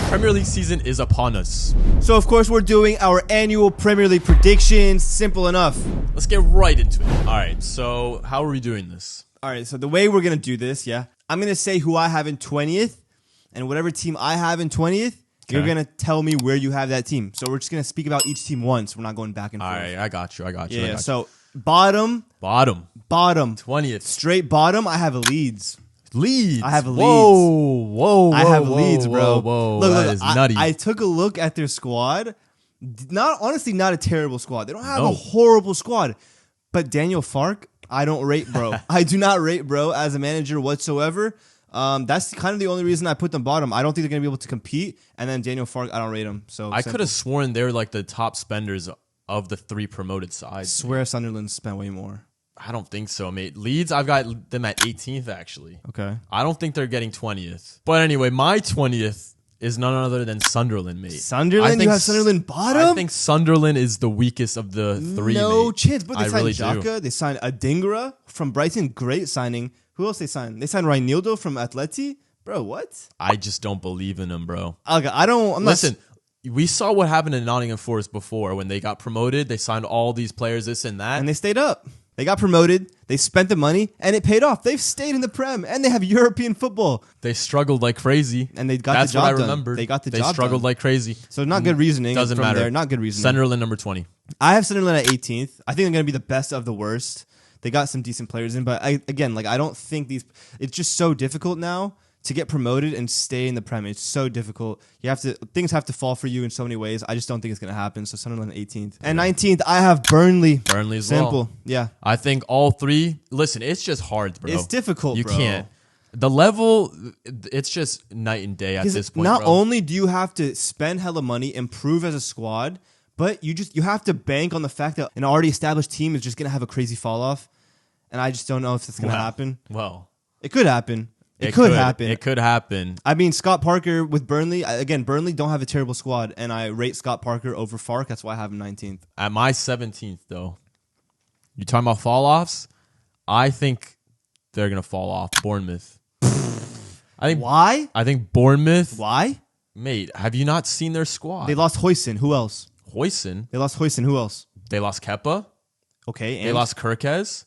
Premier League season is upon us. So, of course, we're doing our annual Premier League predictions. Simple enough. Let's get right into it. All right, so how are we doing this? All right, so the way we're going to do this, I'm going to say who I have in 20th, and whatever team I have in 20th, you're going to tell me where you have that team. So we're just going to speak about each team once. We're not going back and forth. All right, I got you. Yeah, so bottom. 20th. Straight bottom, I have Leeds. Leeds. I have Leeds. Whoa. I have Leeds, bro. Look, that is nutty. I took a look at their squad. Not a terrible squad. They don't have a horrible squad. But Daniel Farke, I don't rate, bro. I do not rate, bro, as a manager whatsoever. That's kind of the only reason I put them bottom. I don't think they're going to be able to compete. And then Daniel Farke, I don't rate him. So I could have sworn they're like the top spenders of the 3 promoted sides. I swear Sunderland spent way more. I don't think so, mate. Leeds, I've got them at 18th, actually. Okay. I don't think they're getting 20th. But anyway, my 20th is none other than Sunderland, mate. Sunderland? You have Sunderland bottom? I think Sunderland is the weakest of the 3, No mate. chance. But they signed really Xhaka. They signed Adingra from Brighton. Great signing. Who else they signed? They signed Reinildo from Atleti. Bro, what? I just don't believe in them, bro. Okay, Listen, we saw what happened in Nottingham Forest before when they got promoted. They signed all these players, this and that. And they stayed up. They got promoted. They spent the money, and it paid off. They've stayed in the Prem, and they have European football. They struggled like crazy. And they got That's the job what I done. remembered. They got the job done. They struggled like crazy. So not good reasoning. Doesn't from matter. There. Not good reasoning. Sunderland number 20. I have Sunderland at 18th. I think they're going to be the best of the worst. They got some decent players in, but I don't think these. It's just so difficult now to get promoted and stay in the Prem. It's so difficult. Things have to fall for you in so many ways. I just don't think it's going to happen. So Sunderland 18th. And 19th, I have Burnley. Burnley as Simple. well. Yeah. I think all 3. Listen, it's just hard, bro. It's difficult, bro. You can't. The level, it's just night and day at this point, Not bro. only do you have to spend hella money, improve as a squad, but you have to bank on the fact that an already established team is just going to have a crazy fall off. And I just don't know if it's going to happen. Well, it could happen. It could happen. It could happen. I mean, Scott Parker with Burnley. Again, Burnley don't have a terrible squad, and I rate Scott Parker over Farke. That's why I have him 19th. At my 17th, though, you talking about fall-offs? I think they're going to fall off. Bournemouth. Why? I think Bournemouth. Why? Mate, have you not seen their squad? They lost Huijsen. Who else? Huijsen. They lost Huijsen. Who else? They lost Kepa. Okay. They lost Kirkez.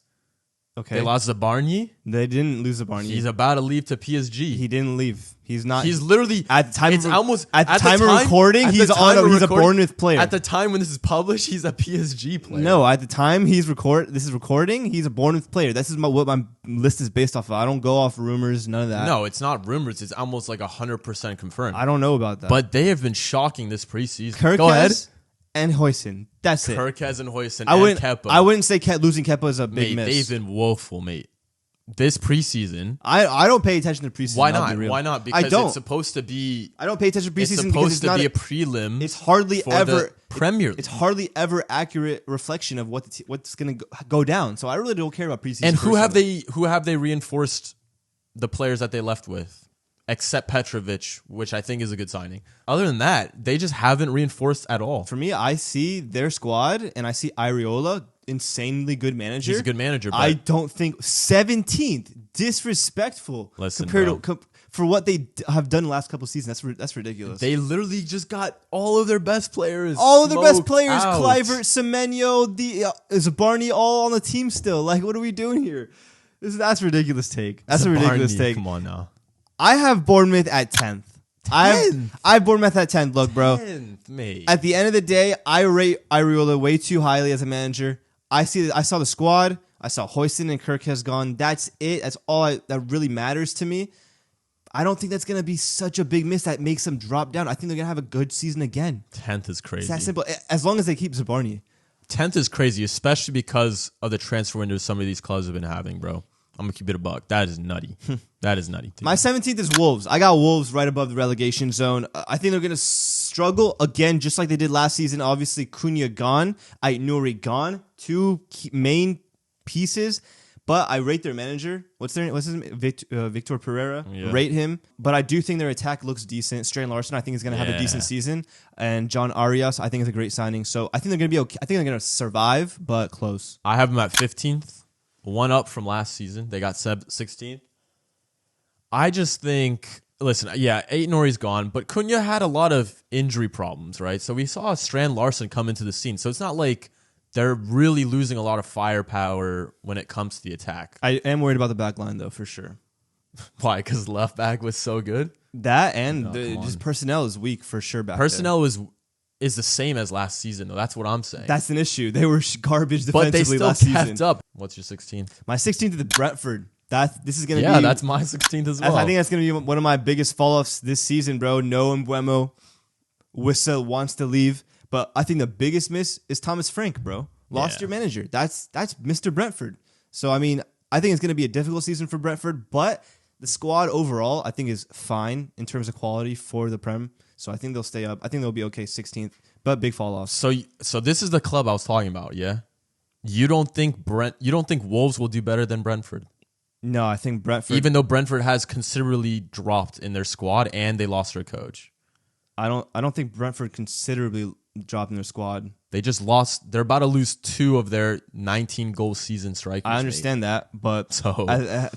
Okay. They lost Zabarnyi. They didn't lose Zabarnyi. He's about to leave to PSG. He didn't leave. He's not. He's literally at the time. It's almost at the time of recording. He's a Bournemouth player. At the time when this is published, he's a PSG player. No, at the time this is recording. He's a Bournemouth player. This is what my list is based off of. I don't go off rumors. None of that. No, it's not rumors. It's almost like 100% confirmed. I don't know about that. But they have been shocking this preseason. Kirkez Go ahead. And Huijsen. That's it. Kirkez and Huijsen and Kepa. I wouldn't say losing Kepa is a big miss. They've been woeful, mate. This preseason, I don't pay attention to preseason. Why not? Why not? Because it's supposed to be. I don't pay attention to preseason. It's supposed to be a prelim. It's hardly ever Premier League. It's hardly ever accurate reflection of what's going to go down. So I really don't care about preseason. And who have they reinforced the players that they left with? Except Petrovic, which I think is a good signing. Other than that, they just haven't reinforced at all. For me, I see their squad and I see Areola, insanely good manager. He's a good manager. But I don't think 17th, disrespectful. Listen, compared to for what they have done the last couple of seasons. That's ridiculous. They literally just got all of their best players. Kluivert, Semenyo, Zabarnyi, all on the team still. Like, what are we doing here? That's a ridiculous take. That's a ridiculous take. Come on now. I have Bournemouth at 10th. I have Bournemouth at 10th. Look, bro. 10th, mate. At the end of the day, I rate Areola way too highly as a manager. I saw the squad. I saw Huijsen and Kirk has gone. That's it. That's all that really matters to me. I don't think that's going to be such a big miss that makes them drop down. I think they're going to have a good season again. 10th is crazy. It's that simple. As long as they keep Zabarnyi. 10th is crazy, especially because of the transfer windows some of these clubs have been having, bro. I'm going to keep it a buck. That is nutty. That is nutty. My 17th is Wolves. I got Wolves right above the relegation zone. I think they're going to struggle again, just like they did last season. Obviously, Cunha gone. Aït-Nouri gone. 2 main pieces. But I rate their manager. What's his name? Victor Pereira. Yeah. Rate him. But I do think their attack looks decent. Strain Larson, I think, is going to have a decent season. And John Arias, I think, is a great signing. So I think they're going to be okay. I think they're going to survive, but close. I have them at 15th. One up from last season. They got 16th. I just think Listen, yeah, Aït-Nouri's gone, but Cunha had a lot of injury problems, right? So we saw Strand Larson come into the scene. So it's not like they're really losing a lot of firepower when it comes to the attack. I am worried about the back line, though, for sure. Why? Because left back was so good? That and just personnel is weak for sure back Personnel is the same as last season, though. That's what I'm saying. That's an issue. They were garbage defensively but they still last kept season. up. What's your 16th? My 16th is the Brentford. This is gonna be. Yeah, that's my 16th as well. I think that's gonna be one of my biggest fall-offs this season, bro. No Mbeumo. Wissa wants to leave, but I think the biggest miss is Thomas Frank, bro. Lost your manager. That's Mr. Brentford. So I mean, I think it's gonna be a difficult season for Brentford, but the squad overall I think is fine in terms of quality for the Prem. So I think they'll stay up. I think they'll be okay 16th, but big fall-offs. So this is the club I was talking about, yeah? You don't think Wolves will do better than Brentford? No, I think Brentford. Even though Brentford has considerably dropped in their squad and they lost their coach. I don't think Brentford considerably dropped in their squad. They just lost. They're about to lose 2 of their 19-goal season strikers. I understand that, but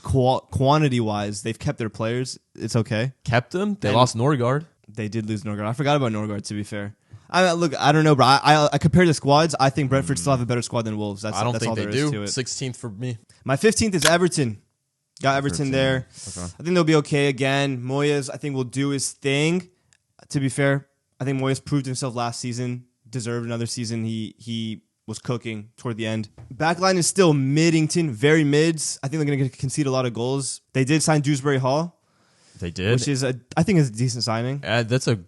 quantity-wise, they've kept their players. It's okay. Kept them? They lost Norgard. They did lose Norgard. I forgot about Norgard, to be fair. Look, I don't know, bro. I compare the squads. I think Brentford still have a better squad than Wolves. I don't think all they there is do. to it. 16th for me. My 15th is Everton. Got Everton there. Okay. I think they'll be okay again. Moyes, I think, will do his thing. To be fair, I think Moyes proved himself last season. Deserved another season. He was cooking toward the end. Backline is still Middington, very mids. I think they're going to concede a lot of goals. They did sign Dewsbury Hall. They did. Which is, I think, is a decent signing. That's a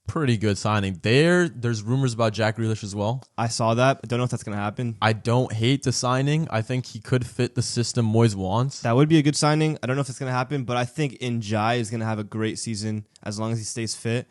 pretty good signing. There's rumors about Jack Grealish as well. I saw that. I don't know if that's going to happen. I don't hate the signing. I think he could fit the system Moyes wants. That would be a good signing. I don't know if it's going to happen, but I think Njai is going to have a great season as long as he stays fit.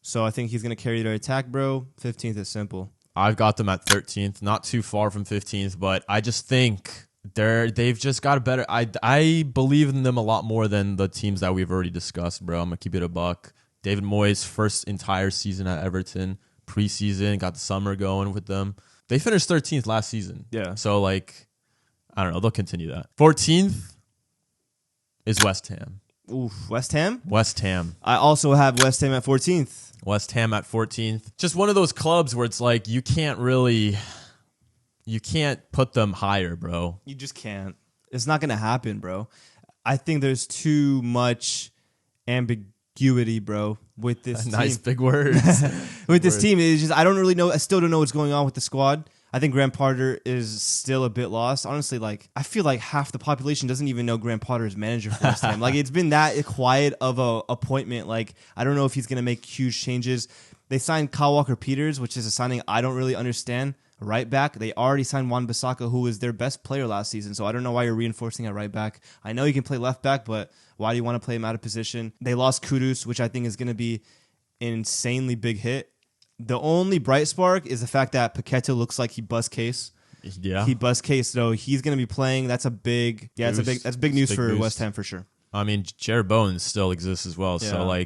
So I think he's going to carry their attack, bro. 15th is simple. I've got them at 13th. Not too far from 15th, but I just think they've just got a better... I believe in them a lot more than the teams that we've already discussed, bro. I'm going to keep it a buck. David Moyes' first entire season at Everton, preseason, got the summer going with them. They finished 13th last season. Yeah. So, I don't know. They'll continue that. 14th is West Ham. Oof, West Ham? West Ham. I also have West Ham at 14th. West Ham at 14th. Just one of those clubs where it's like you can't put them higher, bro. You just can't. It's not going to happen, bro. I think there's too much ambiguity, bro, with this team. Nice big words. With this team, it's just I don't really know. I still don't know what's going on with the squad. I think Graham Potter is still a bit lost. Honestly, I feel like half the population doesn't even know Graham Potter is manager for West Ham. It's been that quiet of a appointment. I don't know if he's going to make huge changes. They signed Kyle Walker-Peters, which is a signing I don't really understand. Right back, they already signed Wan-Bissaka, who was their best player last season. So I don't know why you're reinforcing at right back. I know you can play left back, but why do you want to play him out of position? They lost Kudus, which I think is going to be an insanely big hit. The only bright spark is the fact that Paqueta looks like he bust case. Yeah, he bust case, though. He's going to be playing. That's big news for West Ham for sure. I mean, Jared Bowen still exists as well. Yeah. So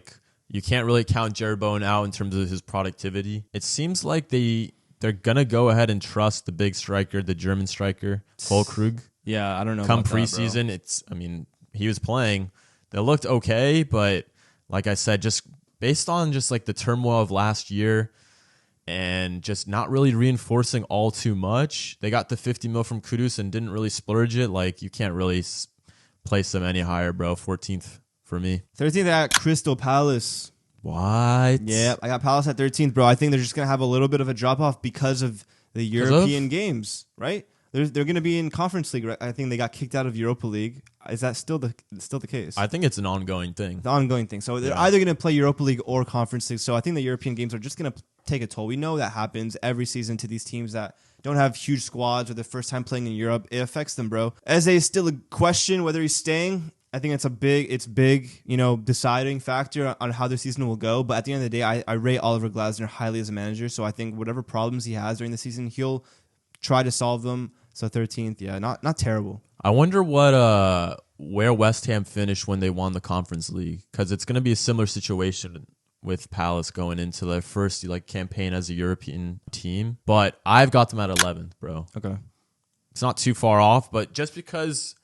you can't really count Jared Bowen out in terms of his productivity. It seems like they're gonna go ahead and trust the big striker, the German striker, Füllkrug. Yeah, I don't know. Come preseason, he was playing. They looked okay, but like I said, just based on the turmoil of last year and just not really reinforcing all too much, they got the 50 mil from Kudus and didn't really splurge it. You can't really place them any higher, bro. 14th for me. 13th at Crystal Palace. What? Yeah, I got Palace at 13th, bro. I think they're just going to have a little bit of a drop-off because of the European games, right? They're going to be in Conference League, right? I think they got kicked out of Europa League. Is that still the case? I think it's an ongoing thing. The ongoing thing. So they're either going to play Europa League or Conference League. So I think the European games are just going to take a toll. We know that happens every season to these teams that don't have huge squads or their first time playing in Europe. It affects them, bro. Eze is still a question whether he's staying. I think it's big, deciding factor on how their season will go. But at the end of the day, I rate Oliver Glasner highly as a manager. So I think whatever problems he has during the season, he'll try to solve them. So 13th, yeah, not terrible. I wonder where West Ham finished when they won the Conference League, because it's going to be a similar situation with Palace going into their first campaign as a European team. But I've got them at 11th, bro. Okay, it's not too far off, but just because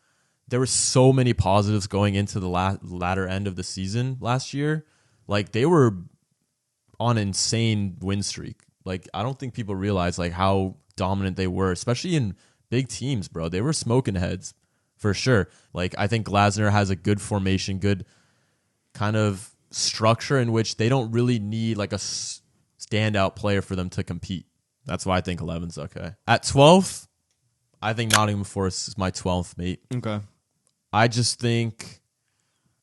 there were so many positives going into the latter end of the season last year. Like, they were on an insane win streak. Like, I don't think people realize like how dominant they were, especially in big teams, bro. They were smoking heads for sure. Like, I think Glasner has a good formation, good kind of structure in which they don't really need like a standout player for them to compete. That's why I think 11's okay. At 12th, I think Nottingham Forest is my 12th, mate. Okay. I just think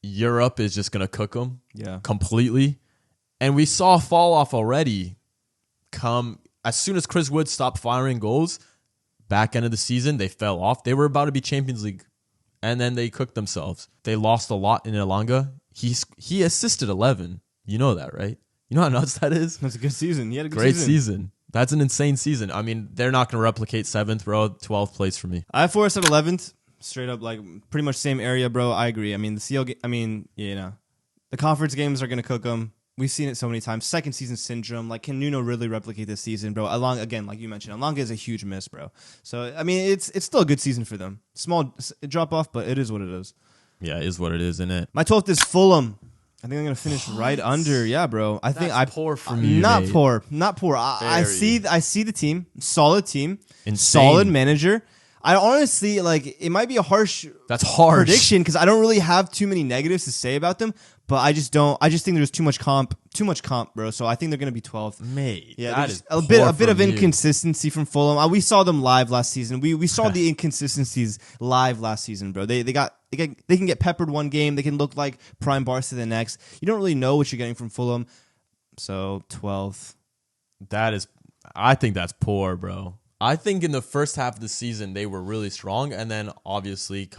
Europe is just going to cook them completely. And we saw a fall off already come as soon as Chris Wood stopped firing goals. Back end of the season, they fell off. They were about to be Champions League, and then they cooked themselves. They lost a lot in Elanga. He assisted 11. You know that, right? You know how nuts that is? That's a good season. He had a great season. That's an insane season. I mean, they're not going to replicate 7th, bro. 12th place for me. I have Forest at 11th. Straight up, like, pretty much same area, bro. I agree. I mean, the conference games are going to cook them. We've seen it so many times. Second season syndrome. Like, can Nuno really replicate this season, bro? Again, like you mentioned, Elanga is a huge miss, bro. So, I mean, it's still a good season for them. Small drop off, but it is what it is. Yeah, it is what it is, isn't it? My 12th is Fulham. I think I'm going to finish right under. Yeah, bro. That's poor for me, Not mate. poor. I see the team. Solid team. Insane. Solid manager. I honestly, like, it might be a harsh prediction because I don't really have too many negatives to say about them, but I just think there's too much comp, bro. So I think they're going to be 12th. Mate, yeah, that is a bit of inconsistency from Fulham. We saw them live last season. We saw the inconsistencies live last season, bro. They can get peppered one game. They can look like prime Barca the next. You don't really know what you're getting from Fulham. So 12th. I think that's poor, bro. I think in the first half of the season, they were really strong. And then obviously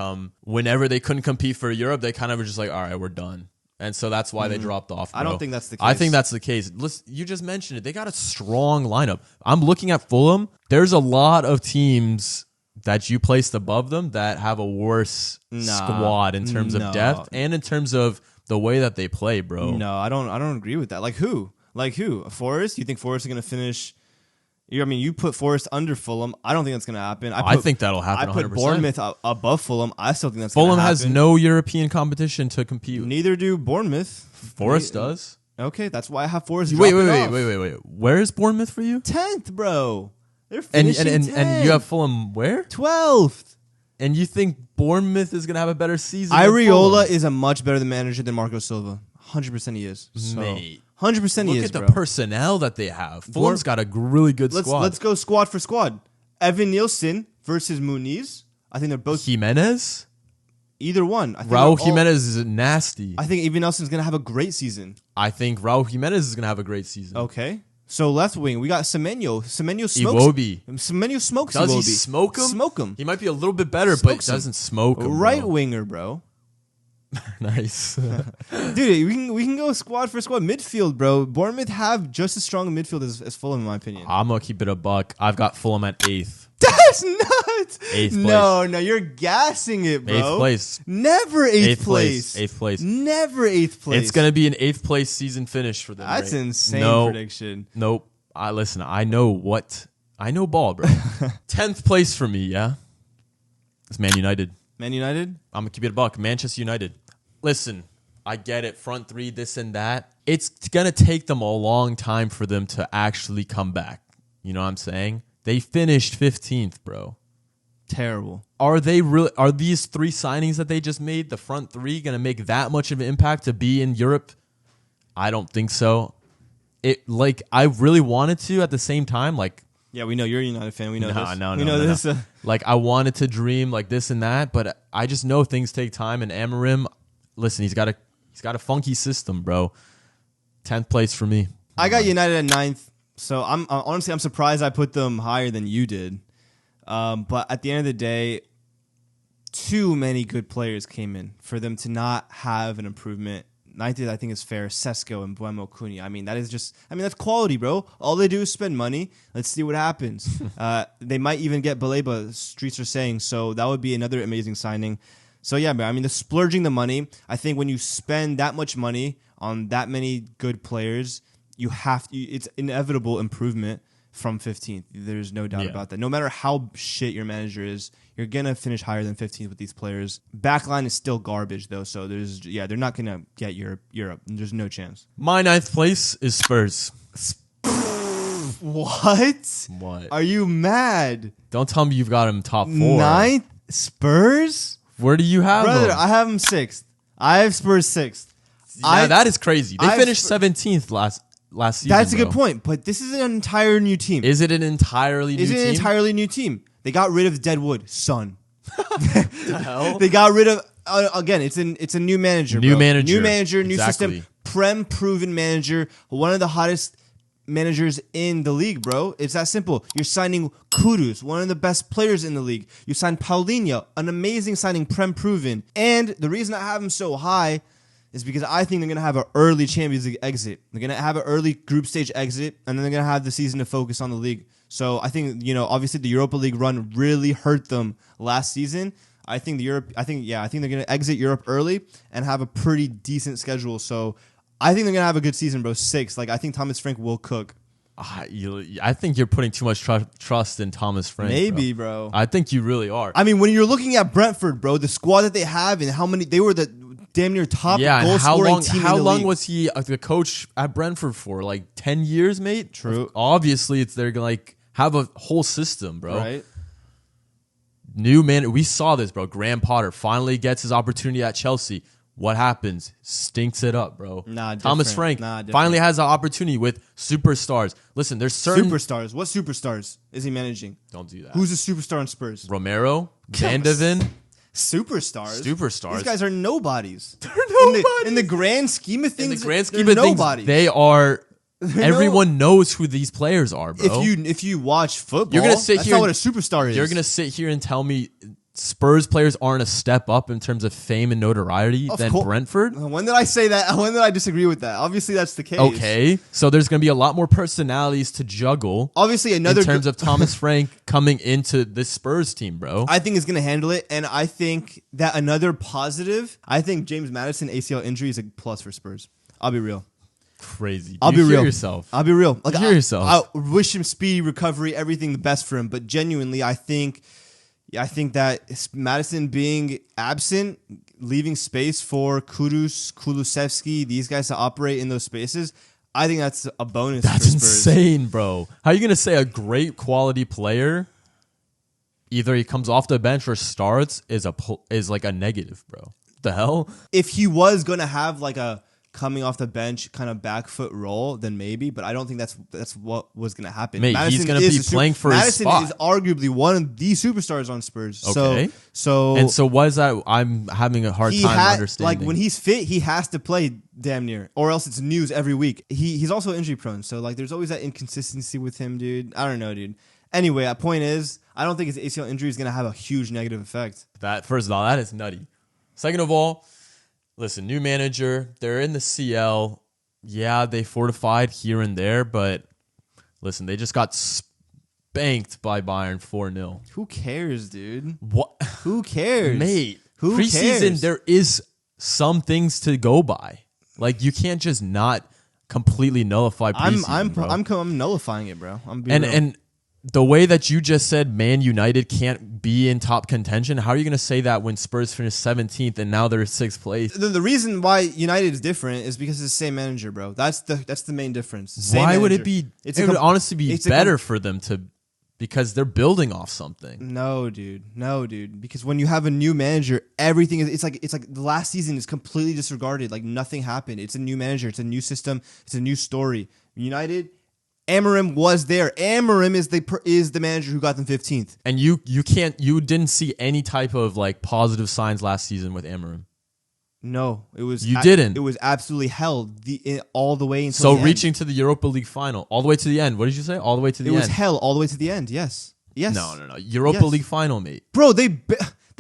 whenever they couldn't compete for Europe, they kind of were just like, all right, we're done. And so that's why they dropped off, bro. I don't think that's the case. I think that's the case. Listen, you just mentioned it. They got a strong lineup. I'm looking at Fulham. There's a lot of teams that you placed above them that have a worse squad in terms of depth and in terms of the way that they play, bro. No, I don't agree with that. Like who? Forest? You think Forest is going to finish? You put Forest under Fulham. I don't think that's going to happen. I think that'll happen 100%. I put Bournemouth above Fulham. I still think that's going to happen. Fulham has no European competition to compete with. Neither do Bournemouth. Forest does. Okay, that's why I have Forest Wait. off. Where is Bournemouth for you? 10th, bro. They're finishing 10th. And you have Fulham where? 12th. And you think Bournemouth is going to have a better season? Iriola is a much better manager than Marco Silva. 100% he is. Mate. 100% he is, Look at bro. the personnel that they have. Fulham's got a really good squad. Let's go squad for squad. Evan Nielsen versus Muniz. I think they're both... Jimenez? Either one. Raul Jimenez is nasty. I think Evan Nelson's going to have a great season. I think Raul Jimenez is going to have a great season. Okay. So left wing, we got Semenyo. Semenyo smokes. Iwobi. Semenyo smokes Does Iwobi. he smoke him? Smoke him. He might be a little bit better, but doesn't smoke him, right winger, bro. Nice. Dude, we can go squad for squad. Midfield, bro. Bournemouth have just as strong a midfield as Fulham, in my opinion. I'm going to keep it a buck. I've got Fulham at 8th. That's nuts. 8th place. No, you're gassing it, bro. 8th place. Never 8th place. 8th place. Never 8th place. It's going to be an 8th place season finish for them. That's insane prediction. Nope. Listen, I know ball, bro. 10th place for me, yeah? It's Man United. Man United? I'm going to keep it a buck. Manchester United. Listen, I get it. Front three, this and that. It's going to take them a long time for them to actually come back. You know what I'm saying? They finished 15th, bro. Terrible. Are these 3 signings that they just made, the front three, going to make that much of an impact to be in Europe? I don't think so. I really wanted to at the same time, yeah, we know you're a United fan. We know this. No. We know this. I wanted to dream like this and that, but I just know things take time. And Amorim, listen, he's got a funky system, bro. 10th place for me. I got United at 9th, so I'm honestly surprised I put them higher than you did. But at the end of the day, too many good players came in for them to not have an improvement. 9th, I think, is fair. Sesko and Buemo Cunha. That's quality, bro. All they do is spend money. Let's see what happens. They might even get Baleba, streets are saying. So that would be another amazing signing. So, yeah, man. The splurging the money. I think when you spend that much money on that many good players, it's inevitable improvement. from 15th. There's no doubt about that. No matter how shit your manager is, you're going to finish higher than 15th with these players. Backline is still garbage, though. So they're not going to get Europe. There's no chance. My 9th place is Spurs. What? What? Are you mad? Don't tell me you've got him top 4. 9th? Spurs? Where do you have Brother, him? I have him 6th. I have Spurs 6th. Yeah, that is crazy. They finished 17th last season. That's a good point, but this is an entire new team. Is it an entirely new team? Is it an entirely new team? They got rid of Deadwood, son. The hell? They got rid of again. It's a new manager. New bro. manager. New manager. New Exactly. system. Proven manager. One of the hottest managers in the league, bro. It's that simple. You're signing Kudus, one of the best players in the league. You signed Paulinho, an amazing signing, proven. And the reason I have him so high is because I think they're going to have an early Champions League exit. They're going to have an early group stage exit, and then they're going to have the season to focus on the league. So I think, obviously the Europa League run really hurt them last season. I think they're going to exit Europe early and have a pretty decent schedule. So I think they're going to have a good season, bro. 6. I think Thomas Frank will cook. I think you're putting too much trust in Thomas Frank. Maybe, bro. I think you really are. I mean, when you're looking at Brentford, bro, the squad that they have and how many, they were the damn near top goal scoring team in the how long league. was he the coach at Brentford for? Like 10 years, mate? True. Obviously, they're going to have a whole system, bro. Right. New man. We saw this, bro. Graham Potter finally gets his opportunity at Chelsea. What happens? Stinks it up, bro. Thomas Frank finally has an opportunity with superstars. Listen, there's certain superstars. What superstars is he managing? Don't do that. Who's a superstar on Spurs? Romero, Van de Ven. Superstars. Superstars. These guys are nobodies. They're nobodies. In the grand scheme of things, in the grand scheme of things, nobodies. they are. Everyone knows who these players are, bro. If you watch football, you're gonna sit that's here. not what a superstar is. You're gonna sit here and tell me Spurs players aren't a step up in terms of fame and notoriety than Brentford? When did I say that? When did I disagree with that? Obviously, that's the case. Okay, so there's going to be a lot more personalities to juggle. Obviously, in terms of Thomas Frank coming into this Spurs team, bro. I think he's going to handle it, and I think that another positive, I think James Maddison ACL injury is a plus for Spurs. I'll be real. Crazy. I'll be real. Yourself. I'll be real. Like, hear yourself. I wish him speedy recovery, everything the best for him, but genuinely, I think that Madison being absent, leaving space for Kudus, Kulusevski, these guys to operate in those spaces, I think that's a bonus. That's for Spurs. insane, bro. How are you going to say a great quality player, either he comes off the bench or starts, is like a negative, bro? The hell? If he was going to have like a coming off the bench kind of back foot role, then maybe, but I don't think that's what was going to happen. Mate, he's going to be playing for his spot. Madison is arguably one of the superstars on Spurs. Okay. So what is that? I'm having a hard time understanding. Like when he's fit, he has to play damn near, or else it's news every week. He's also injury prone, so like there's always that inconsistency with him, dude. I don't know, dude. Anyway, the point is, I don't think his ACL injury is going to have a huge negative effect. That first of all, that is nutty. Second of all, listen, new manager. They're in the CL. Yeah, they fortified here and there, but listen, they just got spanked by Bayern 4-0. Who cares, dude? What? Who cares? Mate, Who preseason, cares? there is some things to go by. Like, you can't just not completely nullify preseason, bro. I'm nullifying it, bro. And the way that you just said Man United can't be in top contention, how are you going to say that when Spurs finished 17th and now they're 6th place? The reason why United is different is because it's the same manager, bro. That's the main difference. Same Why manager. would it be? It would honestly be better for them because they're building off something. No, dude. Because when you have a new manager, everything is it's like the last season is completely disregarded. Like nothing happened. It's a new manager. It's a new system. It's a new story. United. Amorim was there. Amorim is the manager who got them 15th. And you didn't see any type of like positive signs last season with Amorim. No, it was didn't. It was absolutely hell all the way until so the end. Reaching to the Europa League final, all the way to the end. What did you say? All the way to the end. It was hell all the way to the end. Yes. No. Europa League final, mate. Bro, they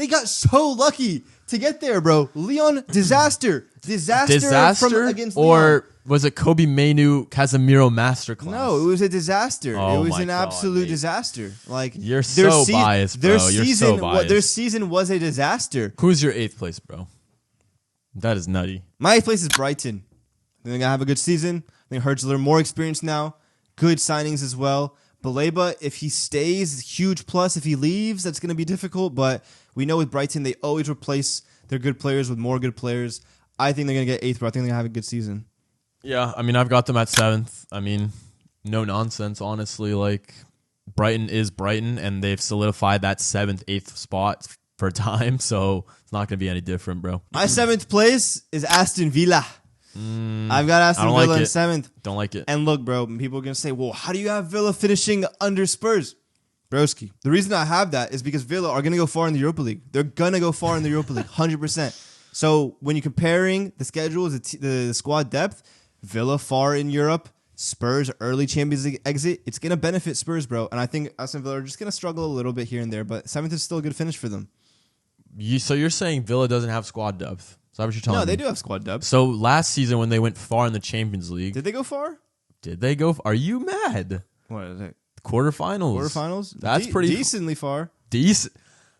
got so lucky to get there, bro. Leon, disaster from against or Leon. Was it Kobe Mainu Casemiro masterclass? No, it was a disaster. Oh it was my an God, absolute mate. disaster. Like you're so biased, bro. You're so biased. Their season was a disaster. Who's your 8th place, bro? That is nutty. My 8th place is Brighton. I think they're gonna have a good season. I think Hurtsler more experienced now. Good signings as well. Baleba, if he stays, huge plus. If he leaves, that's going to be difficult. But we know with Brighton, they always replace their good players with more good players. I think they're going to get 8th, but I think they're going to have a good season. Yeah, I mean, I've got them at 7th. I mean, no nonsense, honestly. Like, Brighton is Brighton, and they've solidified that 7th, 8th spot for time, so it's not going to be any different, bro. My 7th place is Aston Villa. I've got Aston Villa in 7th. Don't like it. And look, bro, people are going to say, well, how do you have Villa finishing under Spurs? Broski. The reason I have that is because Villa are going to go far in the Europa League. They're going to go far in the Europa League, 100%. So when you're comparing the schedules, the squad depth, Villa far in Europe, Spurs early Champions League exit, it's going to benefit Spurs, bro. And I think Aston Villa are just going to struggle a little bit here and there, but 7th is still a good finish for them. So you're saying Villa doesn't have squad depth? Is that what you're telling me? No, they do have squad depth. So last season when they went far in the Champions League, Did they go far? Are you mad? What is it? Quarterfinals. Quarterfinals? That's pretty decently far. decent.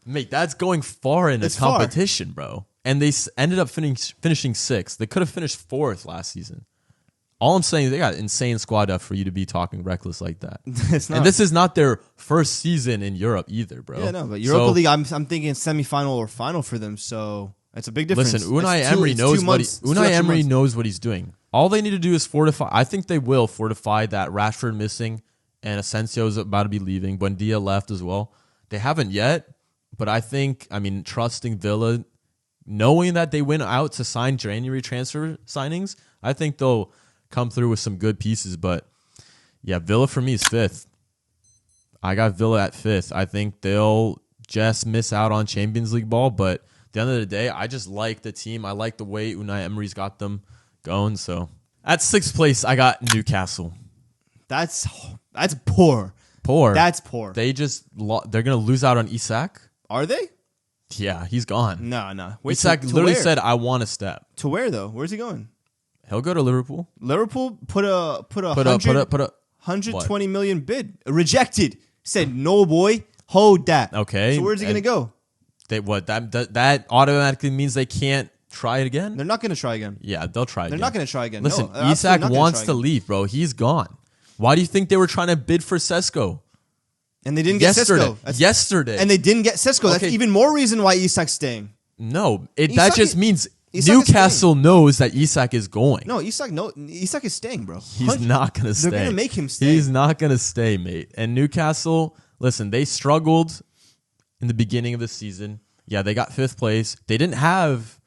Mate, that's going far in It's a competition, bro. And they ended up finishing 6th. They could have finished 4th last season. All I'm saying is they got insane squad depth for you to be talking reckless like that. It's not. And this is not their first season in Europe either, bro. Yeah, no, but Europa League, I'm thinking semifinal or final for them, so it's a big difference. Listen, Unai Emery knows what he's doing. All they need to do is fortify. I think they will fortify that Rashford missing and Asensio's about to be leaving. Buendia left as well. They haven't yet, but I think, trusting Villa, knowing that they went out to sign January transfer signings, I think they'll come through with some good pieces. But yeah, Villa for me is 5th. I got Villa at 5th. I think they'll just miss out on Champions League ball, but at the end of the day, I just like the team. I like the way Unai Emery's got them going. So at 6th place, I got Newcastle. That's poor. Poor. That's poor. They're gonna lose out on Isak. Are they? Yeah, he's gone. No. Isak literally said, "I want to step." To where though? Where's he going? He'll go to Liverpool. Liverpool put a 120 million bid. Rejected. Said no, boy. Hold that. Okay. So where's he gonna go? That automatically means they can't try it again. They're not gonna try again. Yeah, they'll try again. They're not gonna try again. Listen, no, Isak wants to leave, bro. He's gone. Why do you think they were trying to bid for Sesko? And they didn't get Sesko. Yesterday. And they didn't get Sesko. Okay. That's even more reason why Isak's staying. No, that just means Newcastle knows that Isak is going. No, Isak is staying, bro. He's not going to stay. They're going to make him stay. He's not going to stay, mate. And Newcastle, listen, they struggled in the beginning of the season. Yeah, they got 5th place. They didn't have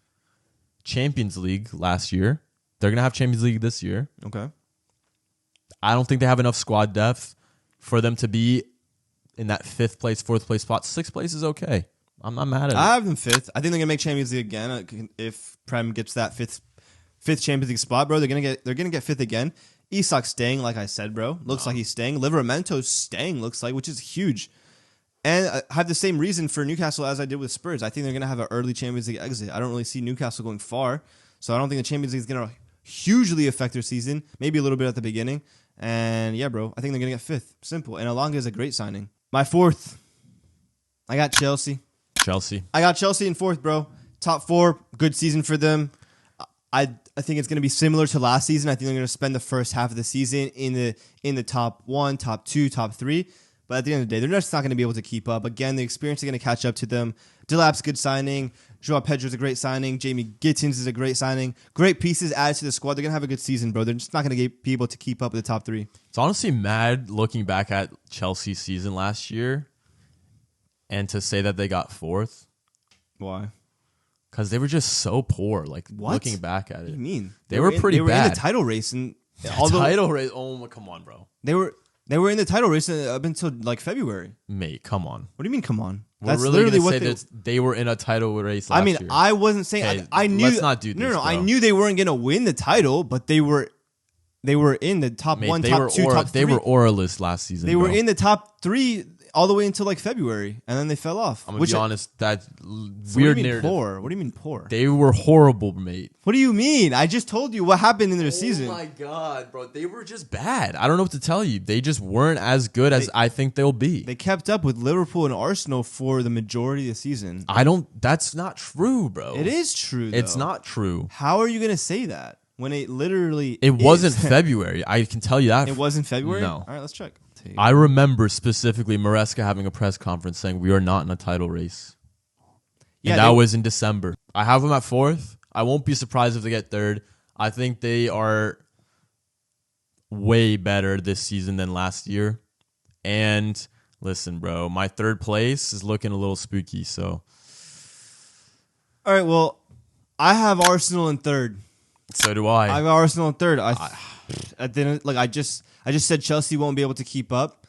Champions League last year. They're going to have Champions League this year. Okay. I don't think they have enough squad depth for them to be in that 5th place, 4th place spot. 6th place is okay. I'm not mad at it. I have them 5th. I think they're gonna make Champions League again if Prem gets that fifth Champions League spot, bro. They're gonna get 5th again. Isak's staying, like I said, bro. Looks like he's staying. Liveramento's staying, looks like, which is huge. And I have the same reason for Newcastle as I did with Spurs. I think they're gonna have an early Champions League exit. I don't really see Newcastle going far, so I don't think the Champions League is gonna hugely affect their season. Maybe a little bit at the beginning. And yeah, bro, I think they're gonna get 5th. Simple. And Alanga is a great signing. My 4th, I got Chelsea. I got Chelsea in 4th, bro. Top 4, good season for them. I think it's going to be similar to last season. I think they're going to spend the first half of the season in the top 1, top 2, top 3. But at the end of the day, they're just not going to be able to keep up. Again, the experience is going to catch up to them. Delap's good signing. Joao Pedro's a great signing. Jamie Gittins is a great signing. Great pieces added to the squad. They're going to have a good season, bro. They're just not going to be able to keep up with the top 3. It's honestly mad looking back at Chelsea's season last year and to say that they got 4th. Why? Because they were just so poor. Like, looking back at it. What do you mean? They were pretty bad. They were in the title race. And title race? Oh, come on, bro. They were in the title race up until like February. Mate, come on. What do you mean, come on? That's really literally what they were in a title race last year. I wasn't saying... Okay, I knew... Let's not do this, No, bro. I knew they weren't going to win the title, but they were in the top 1, top 2, top 3. They were Oralist last season, They were in the top 3 all the way until like February, and then they fell off. I'm going to be honest, that weird narrative. What do you mean poor? They were horrible, mate. What do you mean? I just told you what happened in their season. Oh my God, bro. They were just bad. I don't know what to tell you. They just weren't as good as I think they'll be. They kept up with Liverpool and Arsenal for the majority of the season. That's not true, bro. It is true, though. It's not true. How are you going to say that when it literally It wasn't February. I can tell you that. It wasn't February? No. All right, let's check. take. I remember specifically Maresca having a press conference saying we are not in a title race. And that was in December. I have them at 4th. I won't be surprised if they get 3rd. I think they are way better this season than last year. And listen, bro, my 3rd place is looking a little spooky. So, all right, well, I have Arsenal in 3rd. So do I. I have Arsenal in 3rd. I didn't like. I just said Chelsea won't be able to keep up,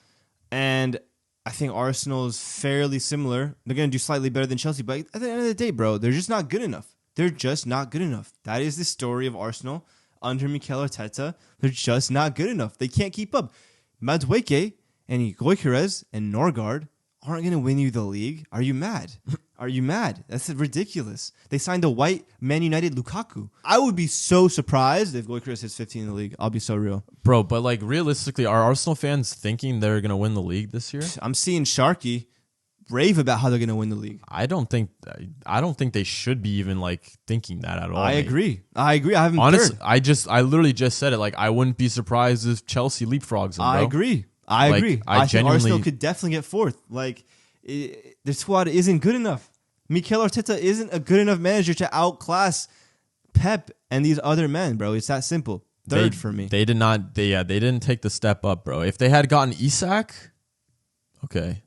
and I think Arsenal is fairly similar. They're gonna do slightly better than Chelsea, but at the end of the day, bro, they're just not good enough. They're just not good enough. That is the story of Arsenal under Mikel Arteta. They're just not good enough. They can't keep up. Madueke and Gyökeres and Norgard aren't going to win you the league. Are you mad? Are you mad? That's ridiculous. They signed a white Man United Lukaku. I would be so surprised if Gyökeres hits 15 in the league. I'll be so real. Bro, but like realistically, are Arsenal fans thinking they're going to win the league this year? I'm seeing Sharky rave about how they're going to win the league. I don't think they should be even like thinking that at all. I agree. I have him honestly, third. I literally just said it. Like, I wouldn't be surprised if Chelsea leapfrogs them, bro. I agree. I agree. I think genuinely Arsenal could definitely get 4th. Like, their squad isn't good enough. Mikel Arteta isn't a good enough manager to outclass Pep and these other men, bro. It's that simple. 3rd for me. They did not. They didn't take the step up, bro. If they had gotten Isak, okay,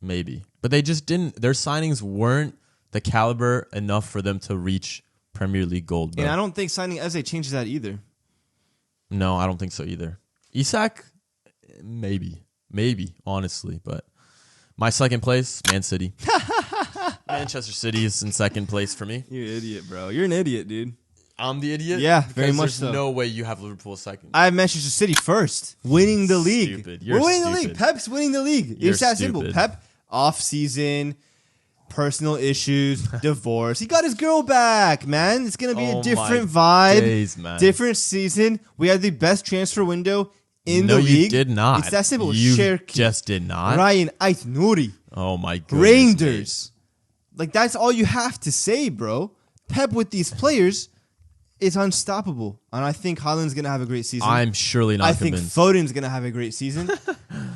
maybe. But they just didn't. Their signings weren't the caliber enough for them to reach Premier League gold, bro. And I don't think signing Eze changes that either. No, I don't think so either. Isak, maybe, honestly. But my 2nd place, Man City. Manchester City is in 2nd place for me. You're an idiot, bro. You're an idiot, dude. I'm the idiot? Yeah, very much there's so. No way you have Liverpool 2nd. I have Manchester City 1st, winning the league. Stupid. We're winning the league. Pep's winning the league. You're it's that stupid. simple. Pep, off-season, personal issues, divorce. He got his girl back, man. It's going to be a different vibe. Days, man. Different season. We had the best transfer window in the league. No, you did not. It's that simple. You Cherki, just did not. Ryan Ait-Nouri. Oh, my goodness. Rangers. Like, that's all you have to say, bro. Pep with these players is unstoppable. And I think Haaland's going to have a great season. I'm surely not think convinced. Foden's going to have a great season.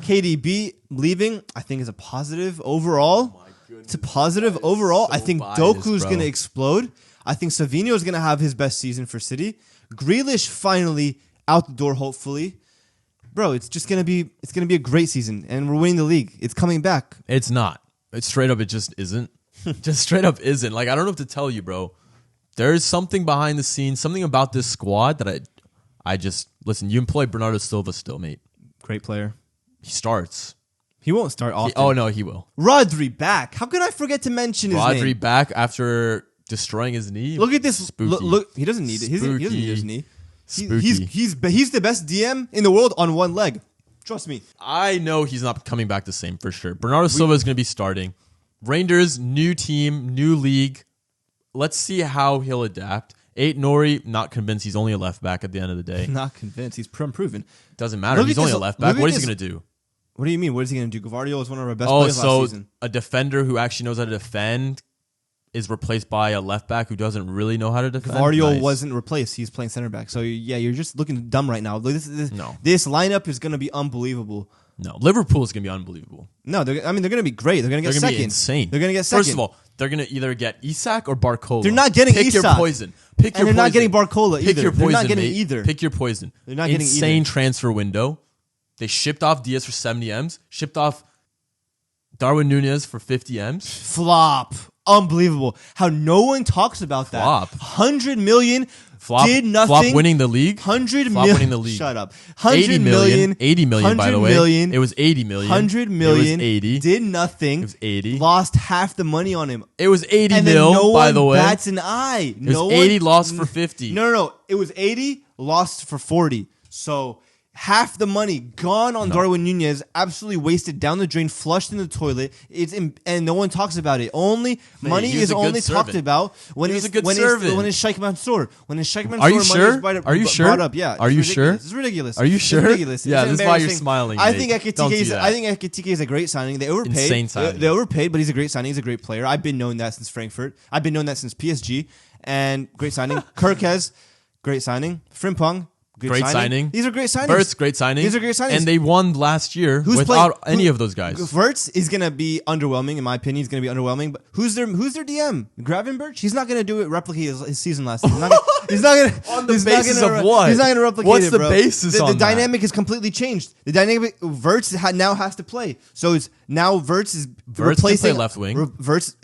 KDB leaving, I think, is a positive overall. Oh my goodness. It's a positive overall. So I think biased, Doku's bro. going to explode. I think Savinho's going to have his best season for City. Grealish finally out the door, hopefully. Bro, it's going to be a great season, and we're winning the league. It's coming back. It's not. It's straight up, it just isn't. Just straight up isn't. Like, I don't know what to tell you, bro. There's something behind the scenes, something about this squad that I just listen. You employ Bernardo Silva still, mate. Great player. He starts. He won't start often. Oh no, he will. Rodri back. How could I forget to mention his name? Rodri back after destroying his knee. Look at this. Spooky. Look, he doesn't need it. He doesn't need his knee. Spooky. He's the best DM in the world on one leg. Trust me. I know he's not coming back the same for sure. Bernardo Silva is going to be starting. Rangers, new team, new league. Let's see how he'll adapt. Ait-Nouri, not convinced. He's only a left back at the end of the day. Not convinced. He's unproven. Doesn't matter. He's only a left back. What is he going to do? What do you mean? What is he going to do? Gvardiol is one of our best players last season. A defender who actually knows how to defend is replaced by a left back who doesn't really know how to defend. Gvardiol wasn't replaced. He's playing center back. So, yeah, you're just looking dumb right now. This lineup is going to be unbelievable. No, Liverpool is going to be unbelievable. No, they're going to be great. They're going to get second. Be insane. They're going to get second. First of all, they're going to either get Isak or Barcola. They're not getting Pick Isak. your poison. Pick your and they're poison. not getting Barcola either. Pick your poison, they're not getting mate. either. Pick your poison. They're not getting Insane either. transfer window. They shipped off Diaz for 70 M's. Shipped off Darwin Nunez for 50 M's. Flop. Unbelievable. How no one talks about that. Flop. 100 million Flop, did nothing. Flop winning the league. 100 Flop million. winning the league. Shut up. 80 million. 80 million, by the way. Million, it was 80 million. 100 million. It was 80. Did nothing. It was 80. Lost half the money on him. It was 80 and mil, no by the way. Bats an eye. It was 80 lost for 50. No. It was 80 lost for 40. So half the money gone on Darwin Nunez, absolutely wasted down the drain, flushed in the toilet. And no one talks about it. Money is only talked about when it's Sheikh Mansour. When it's Sheikh Mansour, Are you sure? Are you sure? Brought up. Yeah. Are you sure? It's ridiculous. Are you sure? It's ridiculous. Yeah, it's this is why you're smiling. I mate. think Don't do that. Ekitike is a great signing. They overpaid. Insane signing. They overpaid, but he's a great signing. He's a great player. I've been knowing that since Frankfurt. I've been knowing that since PSG. And great signing. Kirkez, great signing. Frimpong, Great signing. These are great signings. Wirtz, great signing. These are great signings. And they won last year without any of those guys. Wirtz is going to be underwhelming, in my opinion. He's going to be underwhelming. But who's their DM? Gravenberch? He's not going to do it, replicate his season last season. He's not going to. On the basis of what? He's not going to replicate What's it, the bro. basis on the dynamic has completely changed. The dynamic, Wirtz now has to play. So it's now Wirtz is replacing. Can play left wing. Wirtz.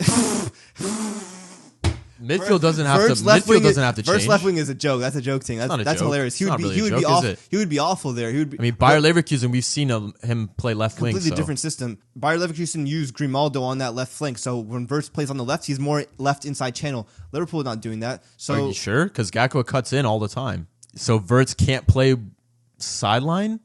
Midfield doesn't have to. Midfield doesn't have to change. First left wing is a joke. That's a joke thing. That's hilarious. He would be awful. He would be awful there. He would be. I mean, Bayer Leverkusen. We've seen him play left wing. Completely different system. Bayer Leverkusen used Grimaldo on that left flank. So when Wirtz plays on the left, he's more left inside channel. Liverpool not doing that. So are you sure? Because Gakpo cuts in all the time. So Wirtz can't play sideline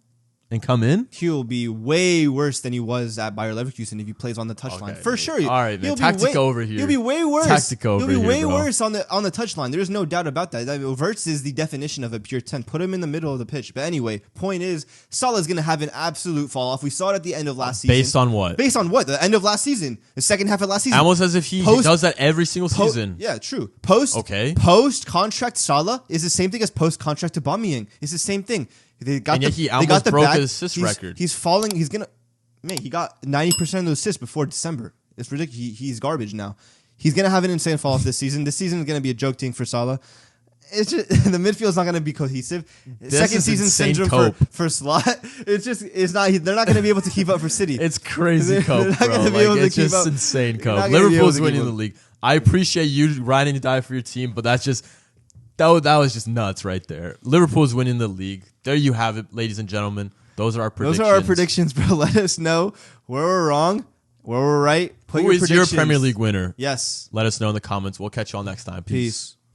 and come in. He'll be way worse than he was at Bayer Leverkusen if he plays on the touchline. For sure. All right, man. Tactic over here. He'll be way worse. Tactic over here, He'll be way bro. worse on the touchline. There's no doubt about that. Wirtz is the definition of a pure 10. Put him in the middle of the pitch. But anyway, point is, Salah's going to have an absolute fall off. We saw it at the end of last season. Based on what? Based on what? The end of last season. The second half of last season. Almost as if he does that every single season. Yeah, true. Post-contract Salah is the same thing as post-contract Aubameyang. It's the same thing. He almost broke his assist record. He's falling. He's gonna. Man, he got 90% of those assists before December. It's ridiculous. He's garbage now. He's gonna have an insane fall off this season. This season is gonna be a joke thing for Salah. It's just, the midfield's not gonna be cohesive. Second season syndrome for Slot. It's not. They're not gonna be able to keep up for City. It's crazy cope, bro. It's just insane cope. Liverpool's winning the league. I appreciate you riding to die for your team, but that's just. That was just nuts right there. Liverpool's winning the league. There you have it, ladies and gentlemen. Those are our predictions. Bro. Let us know where we're wrong, where we're right. Who is your Premier League winner? Yes. Let us know in the comments. We'll catch you all next time. Peace.